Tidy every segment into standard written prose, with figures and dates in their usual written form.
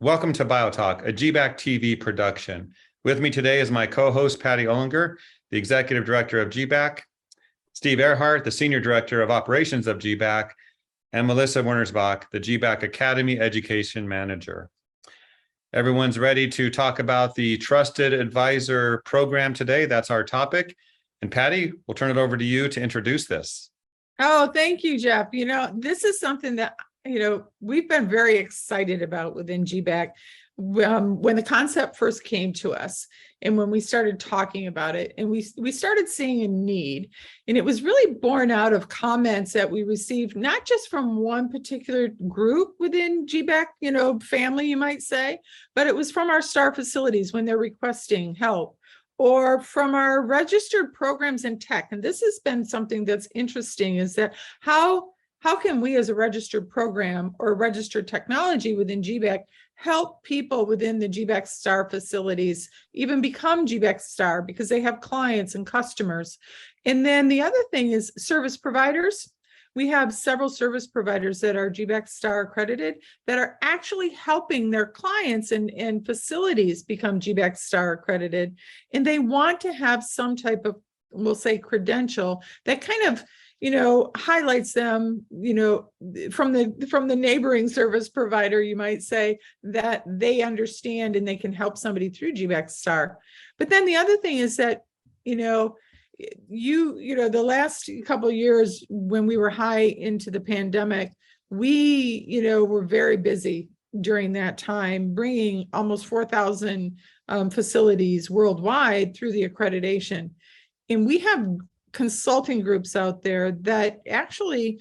Welcome to BioTalk, a GBACtv production. With me today is my co-host, Patty Olinger, the Executive Director of GBAC, Steve Arehart, the Senior Director of Operations of GBAC, and Melissa Wernersbach, the GBAC Academy Education Manager. Everyone's ready to talk about the Trusted Advisor program today. That's our topic. And Patty, we'll turn it over to you to introduce this. Oh, thank you, Jeff. This is something that we've been very excited about within GBAC. When the concept first came to us and when we started talking about it, and we started seeing a need, and it was really born out of comments that we received, not just from one particular group within GBAC, family, you might say, but it was from our STAR facilities when they're requesting help, or from our registered programs in tech. And this has been something that's interesting, is that how can we as a registered program or registered technology within GBAC help people within the GBAC STAR facilities even become GBAC STAR, because they have clients and customers. And then the other thing is service providers. We have several service providers that are GBAC STAR accredited that are actually helping their clients and facilities become GBAC STAR accredited. And they want to have some type of, we'll say, credential that kind of highlights them, from the neighboring service provider, you might say, that they understand and they can help somebody through GBAC STAR. But then the other thing is that, the last couple of years when we were high into the pandemic, we, were very busy during that time, bringing almost 4,000 facilities worldwide through the accreditation. And we have consulting groups out there that actually,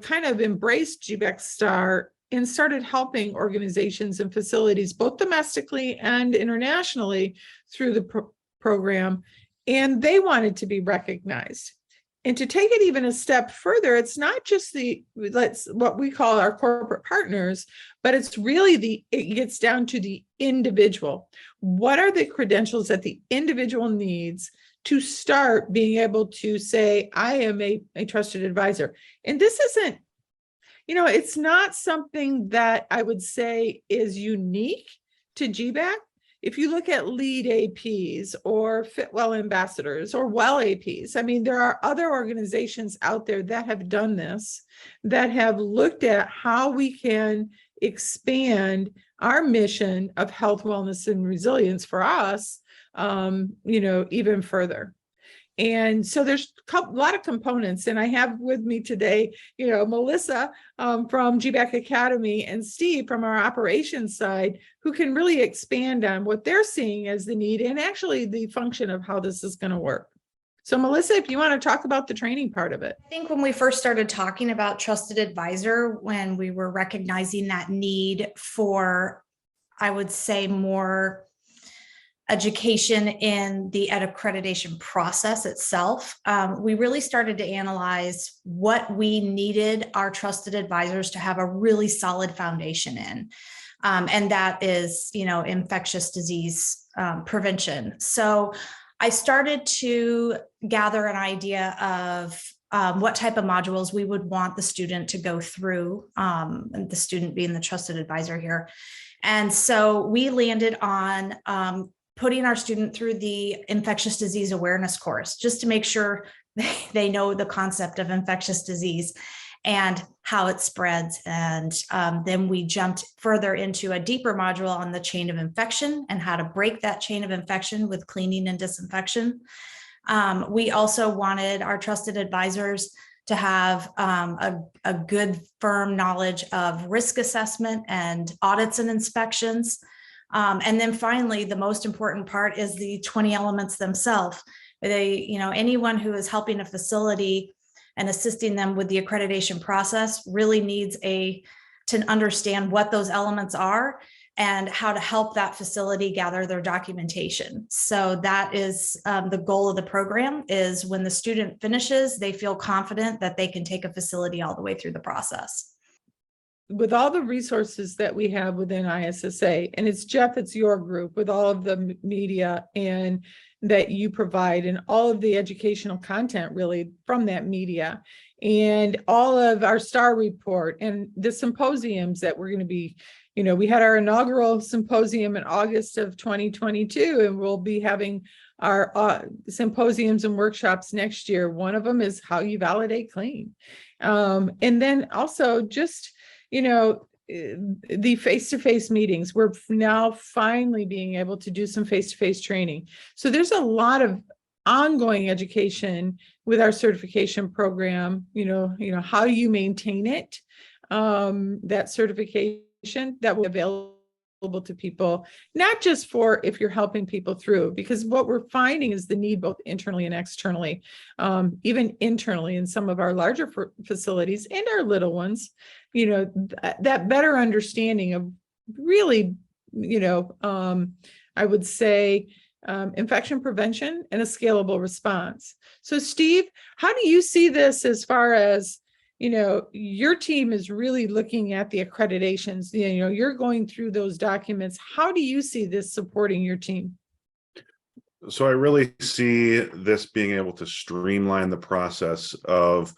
kind of embraced GBAC STAR and started helping organizations and facilities, both domestically and internationally, through the program. And they wanted to be recognized. And to take it even a step further, it's not just what we call our corporate partners, but it's really it gets down to the individual. What are the credentials that the individual needs to start being able to say, I am a trusted advisor? And this isn't, it's not something that I would say is unique to GBAC. If you look at lead APs or Fitwell ambassadors or well APs, there are other organizations out there that have done this, that have looked at how we can expand our mission of health, wellness, and resilience for us, even further. And so there's a lot of components, and I have with me today, Melissa from GBAC Academy and Steve from our operations side, who can really expand on what they're seeing as the need and actually the function of how this is going to work. So Melissa, if you want to talk about the training part of it. I think when we first started talking about Trusted Advisor, when we were recognizing that need for, I would say, more education in the accreditation process itself, we really started to analyze what we needed our trusted advisors to have a really solid foundation in. And that is, infectious disease prevention. So I started to gather an idea of what type of modules we would want the student to go through, and the student being the trusted advisor here. And so we landed on putting our student through the infectious disease awareness course, just to make sure they know the concept of infectious disease and how it spreads. And then we jumped further into a deeper module on the chain of infection and how to break that chain of infection with cleaning and disinfection. We also wanted our trusted advisors to have a good, firm knowledge of risk assessment and audits and inspections. And then finally, the most important part is the 20 elements themselves. Anyone who is helping a facility and assisting them with the accreditation process really needs to understand what those elements are and how to help that facility gather their documentation. So that is the goal of the program, is when the student finishes, they feel confident that they can take a facility all the way through the process. With all the resources that we have within ISSA, and it's Jeff, it's your group with all of the media and that you provide and all of the educational content really from that media, and all of our STAR report and the symposiums that we're going to be, we had our inaugural symposium in August of 2022, and we'll be having our symposiums and workshops next year. One of them is how you validate clean. And then also just, the face-to-face meetings. We're now finally being able to do some face-to-face training. So there's a lot of ongoing education with our certification program. How do you maintain it? That certification that will be available to people, not just for if you're helping people through, because what we're finding is the need both internally and externally, even internally in some of our larger facilities and our little ones, that better understanding of really, I would say, infection prevention and a scalable response. So Steve, how do you see this as far as, your team is really looking at the accreditations, you're going through those documents. How do you see this supporting your team? So I really see this being able to streamline the process of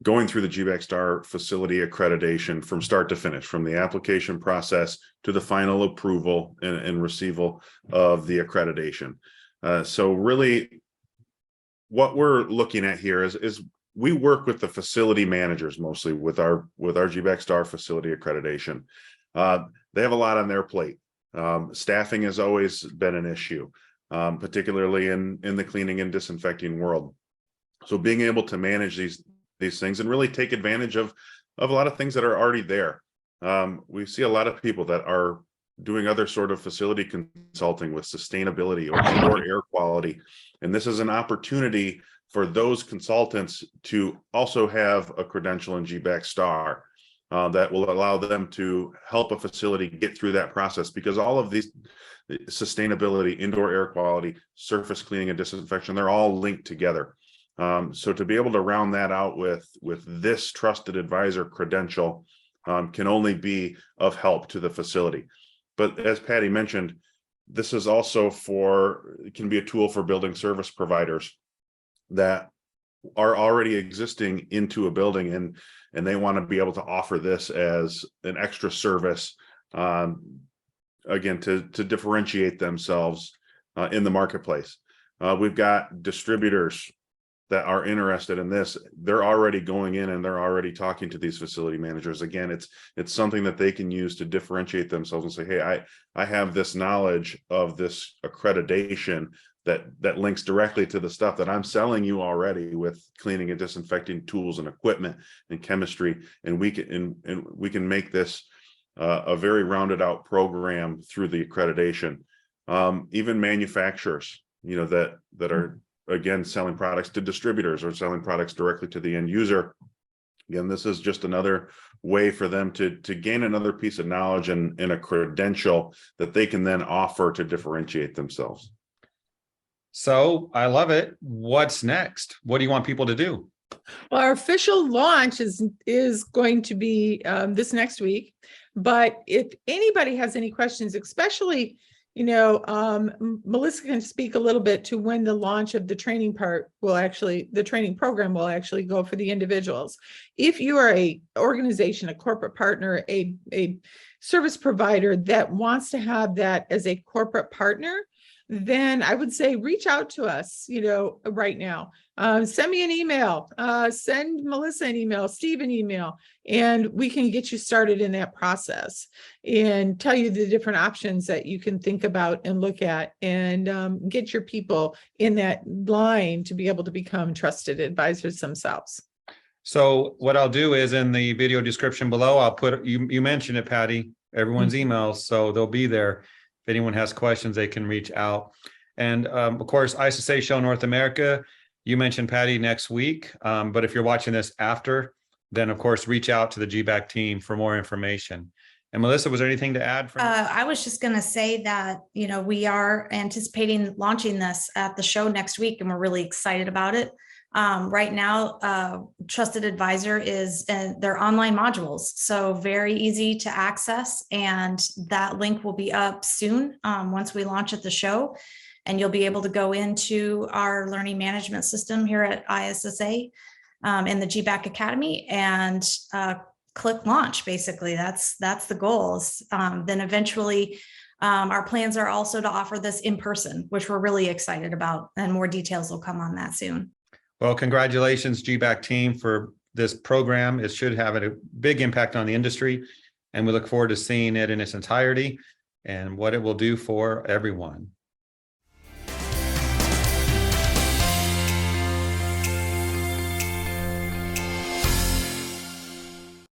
going through the GBAC STAR facility accreditation from start to finish, from the application process to the final approval and receival of the accreditation. So really what we're looking at here is we work with the facility managers mostly with our GBAC STAR facility accreditation. They have a lot on their plate. Staffing has always been an issue, particularly in the cleaning and disinfecting world. So being able to manage these things and really take advantage of a lot of things that are already there. We see a lot of people that are doing other sort of facility consulting with sustainability or indoor air quality. And this is an opportunity for those consultants to also have a credential in GBAC STAR that will allow them to help a facility get through that process, because all of these sustainability, indoor air quality, surface cleaning and disinfection, they're all linked together. So to be able to round that out with this trusted advisor credential can only be of help to the facility. But as Patty mentioned, this is also it can be a tool for building service providers that are already existing into a building, and they want to be able to offer this as an extra service, again, to differentiate themselves in the marketplace. We've got distributors that are interested in this. They're already going in and they're already talking to these facility managers. Again, it's something that they can use to differentiate themselves and say, hey, I have this knowledge of this accreditation that links directly to the stuff that I'm selling you already with cleaning and disinfecting tools and equipment and chemistry. And we can make this a very rounded out program through the accreditation. Even manufacturers, that are, again, selling products to distributors or selling products directly to the end user. Again, this is just another way for them to gain another piece of knowledge and a credential that they can then offer to differentiate themselves. So I love it. What's next? What do you want people to do? Well, our official launch is going to be this next week. But if anybody has any questions, especially, Melissa can speak a little bit to when the launch of the training the training program will actually go for the individuals. If you are a organization, a corporate partner, a service provider that wants to have that as a corporate partner, then I would say reach out to us, right now. Send me an email, send Melissa an email, Steve an email, and we can get you started in that process and tell you the different options that you can think about and look at, and get your people in that line to be able to become trusted advisors themselves. So what I'll do is in the video description below, I'll put, you mentioned it, Patty, everyone's emails, so they'll be there. If anyone has questions, they can reach out. And of course, ISSA Show North America, you mentioned Patty next week. But if you're watching this after, then of course, reach out to the GBAC team for more information. And Melissa, was there anything to add? I was just going to say that, we are anticipating launching this at the show next week, and we're really excited about it. Right now, Trusted Advisor is their online modules, so very easy to access, and that link will be up soon once we launch at the show. And you'll be able to go into our learning management system here at ISSA in the GBAC Academy and click launch. Basically, that's the goals. Then eventually, our plans are also to offer this in person, which we're really excited about, and more details will come on that soon. Well, congratulations, GBAC team, for this program. It should have a big impact on the industry, and we look forward to seeing it in its entirety and what it will do for everyone.